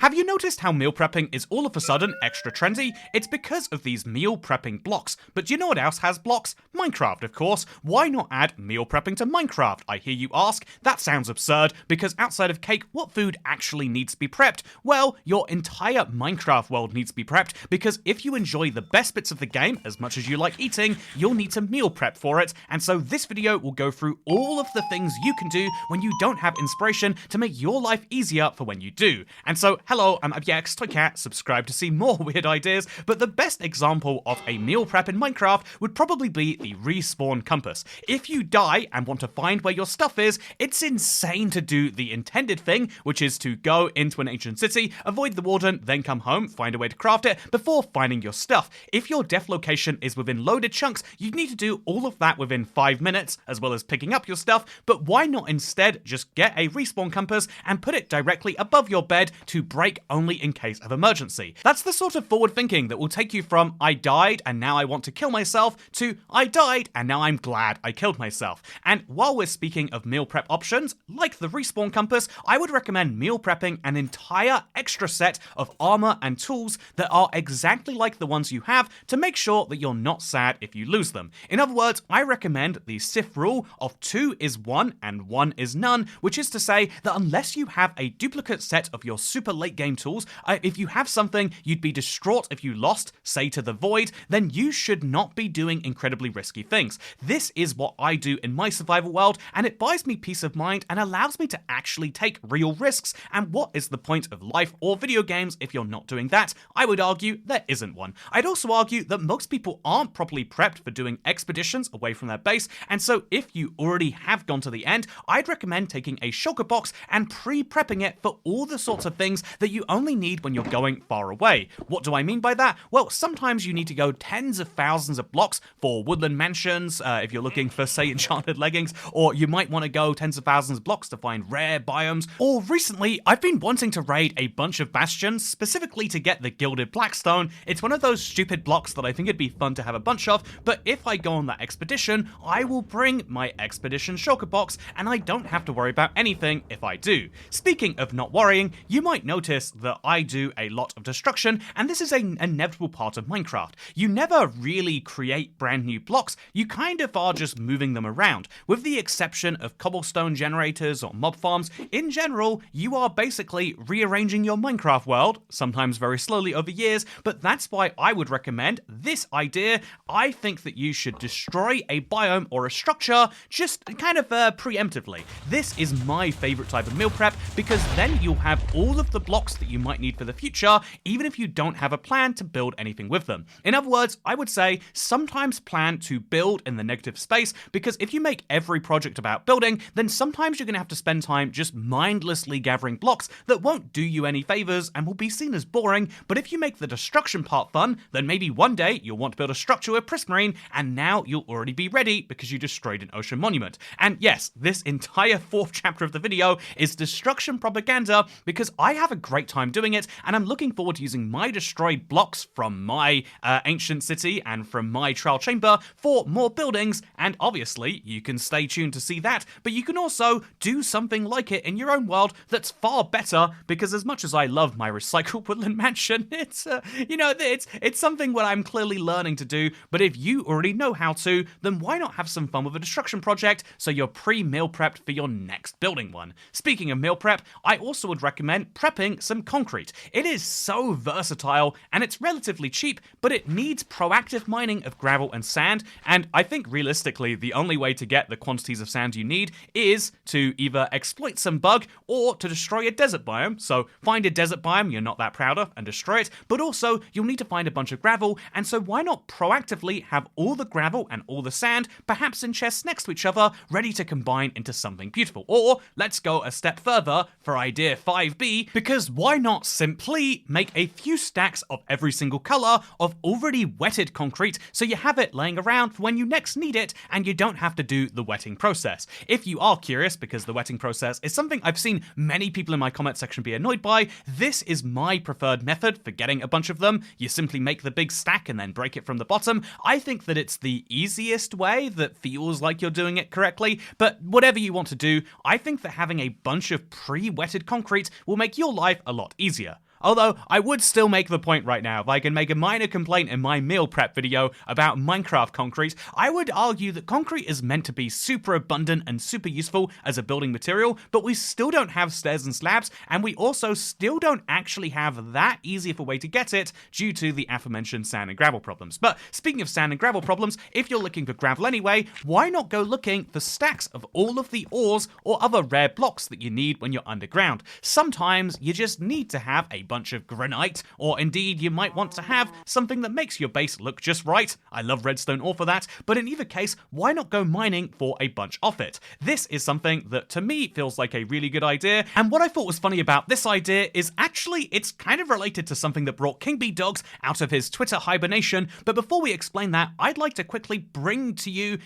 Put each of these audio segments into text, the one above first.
Have you noticed how meal prepping is all of a sudden extra trendy? It's because of these meal prepping blocks. But do you know what else has blocks? Minecraft, of course. Why not add meal prepping to Minecraft, I hear you ask? That sounds absurd, because outside of cake, what food actually needs to be prepped? Well, your entire Minecraft world needs to be prepped, because if you enjoy the best bits of the game as much as you like eating, you'll need to meal prep for it. And so this video will go through all of the things you can do when you don't have inspiration to make your life easier for when you do. And so, hello, I'm AbYex, Toy Cat, subscribe to see more weird ideas, but the best example of a meal prep in Minecraft would probably be the respawn compass. If you die and want to find where your stuff is, it's insane to do the intended thing, which is to go into an ancient city, avoid the warden, then come home, find a way to craft it before finding your stuff. If your death location is within loaded chunks, you'd need to do all of that within 5 minutes, as well as picking up your stuff, but why not instead just get a respawn compass and put it directly above your bed to break only in case of emergency? That's the sort of forward thinking that will take you from I died and now I want to kill myself to I died and now I'm glad I killed myself. And while we're speaking of meal prep options, like the respawn compass, I would recommend meal prepping an entire extra set of armor and tools that are exactly like the ones you have to make sure that you're not sad if you lose them. In other words, I recommend the Sith rule of 2 is 1 and 1 is none, which is to say that unless you have a duplicate set of your super late game tools, if you have something you'd be distraught if you lost, say to the void, then you should not be doing incredibly risky things. This is what I do in my survival world, and it buys me peace of mind and allows me to actually take real risks. And what is the point of life or video games if you're not doing that? I would argue there isn't one. I'd also argue that most people aren't properly prepped for doing expeditions away from their base, and so if you already have gone to the end, I'd recommend taking a shulker box and pre-prepping it for all the sorts of things that you only need when you're going far away. What do I mean by that? Well, sometimes you need to go tens of thousands of blocks for woodland mansions, if you're looking for, say, enchanted leggings, or you might want to go tens of thousands of blocks to find rare biomes, or recently, I've been wanting to raid a bunch of bastions, specifically to get the gilded blackstone. It's one of those stupid blocks that I think it'd be fun to have a bunch of, but if I go on that expedition, I will bring my expedition shulker box, and I don't have to worry about anything if I do. Speaking of not worrying, you might notice that I do a lot of destruction, and this is an inevitable part of Minecraft. You never really create brand new blocks, you kind of are just moving them around. With the exception of cobblestone generators or mob farms, in general, you are basically rearranging your Minecraft world, sometimes very slowly over years, but that's why I would recommend this idea. I think that you should destroy a biome or a structure just kind of preemptively. This is my favorite type of meal prep, because then you'll have all of the blocks that you might need for the future, even if you don't have a plan to build anything with them. In other words, I would say sometimes plan to build in the negative space, because if you make every project about building, then sometimes you're going to have to spend time just mindlessly gathering blocks that won't do you any favors and will be seen as boring. But if you make the destruction part fun, then maybe one day you'll want to build a structure with prismarine, and now you'll already be ready because you destroyed an ocean monument. And yes, this entire 4th chapter of the video is destruction propaganda, because I have a great time doing it, and I'm looking forward to using my destroyed blocks from my ancient city and from my trial chamber for more buildings. And obviously you can stay tuned to see that, but you can also do something like it in your own world that's far better, because as much as I love my recycled woodland mansion, it's it's something what I'm clearly learning to do. But if you already know how to, then why not have some fun with a destruction project so you're pre-meal prepped for your next building one? Speaking of meal prep, I also would recommend prepping some concrete. It is so versatile and it's relatively cheap, but it needs proactive mining of gravel and sand, and I think realistically the only way to get the quantities of sand you need is to either exploit some bug or to destroy a desert biome. So find a desert biome you're not that proud of and destroy it, but also you'll need to find a bunch of gravel, and so why not proactively have all the gravel and all the sand perhaps in chests next to each other, ready to combine into something beautiful. Or let's go a step further for idea 5B, because why not simply make a few stacks of every single color of already wetted concrete so you have it laying around for when you next need it and you don't have to do the wetting process. If you are curious, because the wetting process is something I've seen many people in my comment section be annoyed by, this is my preferred method for getting a bunch of them. You simply make the big stack and then break it from the bottom. I think that it's the easiest way that feels like you're doing it correctly, but whatever you want to do, I think that having a bunch of pre-wetted concrete will make your life a lot easier. Although, I would still make the point right now, if I can make a minor complaint in my meal prep video about Minecraft concrete, I would argue that concrete is meant to be super abundant and super useful as a building material, but we still don't have stairs and slabs, and we also still don't actually have that easy of a way to get it due to the aforementioned sand and gravel problems. But speaking of sand and gravel problems, if you're looking for gravel anyway, why not go looking for stacks of all of the ores or other rare blocks that you need when you're underground? Sometimes you just need to have a bunch of granite, or indeed you might want to have something that makes your base look just right. I love redstone ore for that, but in either case, why not go mining for a bunch of it? This is something that to me feels like a really good idea, and what I thought was funny about this idea is actually it's kind of related to something that brought King B Dogs out of his Twitter hibernation. But before we explain that, I'd like to quickly bring to you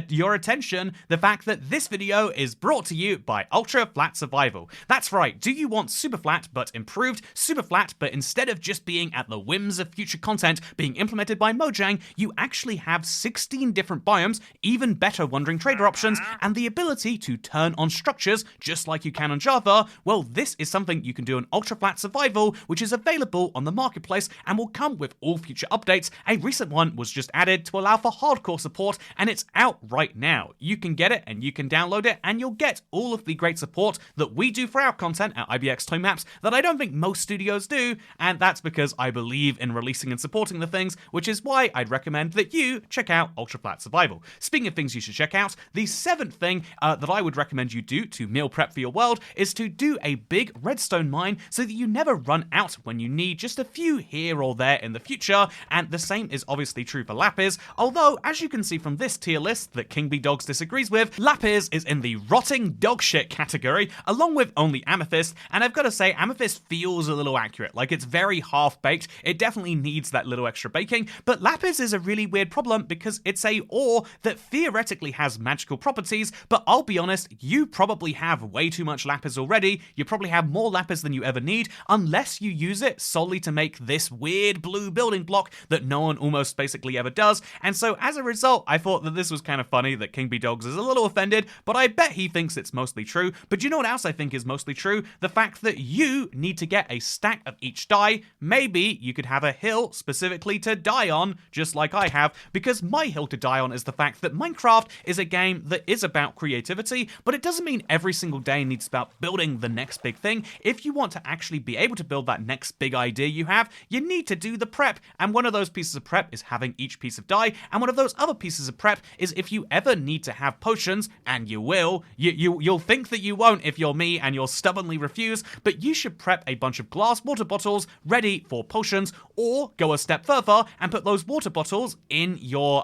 your attention the fact that this video is brought to you by Ultra Flat Survival. That's right, do you want super flat but improved, super flat but instead of just being at the whims of future content being implemented by Mojang, you actually have 16 different biomes, even better wandering trader options, and the ability to turn on structures just like you can on Java. Well, this is something you can do on Ultra Flat Survival, which is available on the marketplace and will come with all future updates. A recent one was just added to allow for hardcore support, and it's out right now. You can get it and you can download it, and you'll get all of the great support that we do for our content at IBX Time Maps that I don't think most studios do, and that's because I believe in releasing and supporting the things, which is why I'd recommend that you check out Ultra Flat Survival. Speaking of things you should check out, the seventh thing that I would recommend you do to meal prep for your world is to do a big redstone mine so that you never run out when you need just a few here or there in the future, and the same is obviously true for lapis, although as you can see from this tier list that King B Dogs disagrees with, lapis is in the rotting dog shit category along with only amethyst, and I've got to say amethyst feels a little accurate, like it's very half-baked. It definitely needs that little extra baking, but lapis is a really weird problem because it's a ore that theoretically has magical properties, but I'll be honest, you probably have way too much lapis already. You probably have more lapis than you ever need, unless you use it solely to make this weird blue building block that no one almost basically ever does, and so as a result, I thought that this was kind of funny that King B Dogs is a little offended, but I bet he thinks it's mostly true. But you know what else I think is mostly true? The fact that you need to get a stack of each die. Maybe you could have a hill specifically to die on, just like I have, because my hill to die on is the fact that Minecraft is a game that is about creativity, but it doesn't mean every single day needs about building the next big thing. If you want to actually be able to build that next big idea you have, you need to do the prep, and one of those pieces of prep is having each piece of die, and one of those other pieces of prep is if you ever need to have potions, and you will, you'll think that you won't if you're me and you'll stubbornly refuse, but you should prep a bunch of glass water bottles ready for potions, or go a step further and put those water bottles in your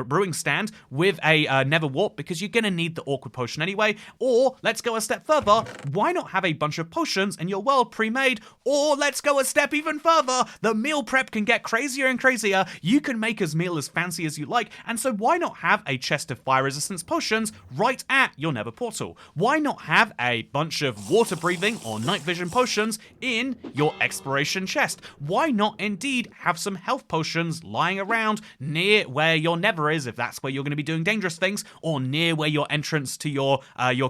brewing stand with a nether warp, because you're gonna need the awkward potion anyway. Or let's go a step further, why not have a bunch of potions in your world pre-made? Or let's go a step even further, the meal prep can get crazier and crazier. You can make as meal as fancy as you like, and so why not have a chest of fire resistance potions right at your nether portal? Why not have a bunch of water breathing or night vision potions in your exploration chest? Why not indeed have some health potions lying around near where your nether is, if that's where you're going to be doing dangerous things, or near where your entrance to your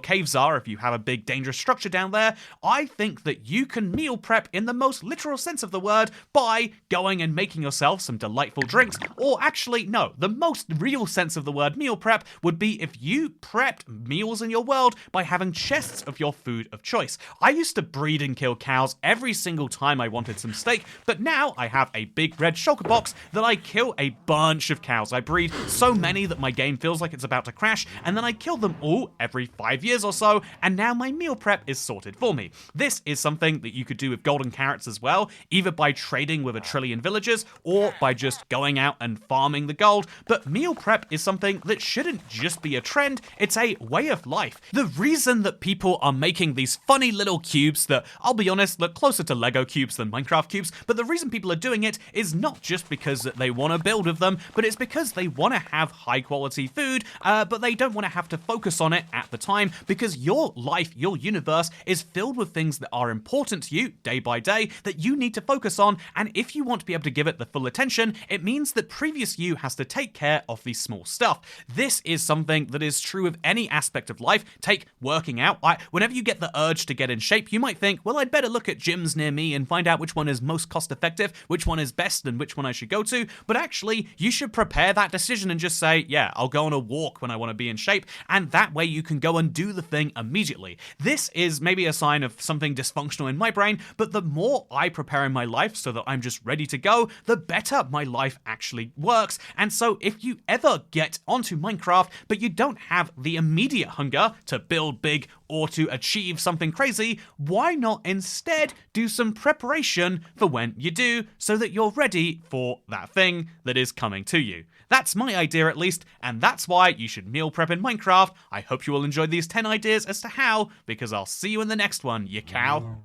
caves are if you have a big dangerous structure down there? I think that you can meal prep in the most literal sense of the word by going and making yourself some delightful drinks, or actually no, the most real sense of the word meal prep would be if you prepped meals in your world by having chests of your food of choice. I used to breed and kill cows every single time I wanted some steak, but now I have a big red shulker box that I kill a bunch of cows. I breed so many that my game feels like it's about to crash, and then I kill them all every 5 years or so, and now my meal prep is sorted for me. This is something that you could do with golden carrots as well, either by trading with a trillion villagers or by just going out and farming the gold, but meal prep is something that shouldn't just be a trend, it's a way of life. The reason that people are making these funny little cubes that, I'll be honest, look closer to Lego cubes than Minecraft cubes, but the reason people are doing it is not just because they want to build with them, but it's because they want to have high quality food, but they don't want to have to focus on it at the time, because your life, your universe is filled with things that are important to you day by day that you need to focus on, and if you want to be able to give it the full attention, it means that previous you has to take care of the small stuff. This is something that is true of any aspect of life. Take working out. Whenever you get the urge to get in shape, you might think, well, I'd better look at gyms gyms near me and find out which one is most cost effective, which one is best, and which one I should go to. But actually, you should prepare that decision and just say, yeah, I'll go on a walk when I want to be in shape, and that way you can go and do the thing immediately. This is maybe a sign of something dysfunctional in my brain, but the more I prepare in my life so that I'm just ready to go, the better my life actually works. And so if you ever get onto Minecraft, but you don't have the immediate hunger to build big or to achieve something crazy, why not instead do some preparation for when you do, so that you're ready for that thing that is coming to you? That's my idea at least, and that's why you should meal prep in Minecraft. I hope you will enjoy these 10 ideas as to how, because I'll see you in the next one, you cow.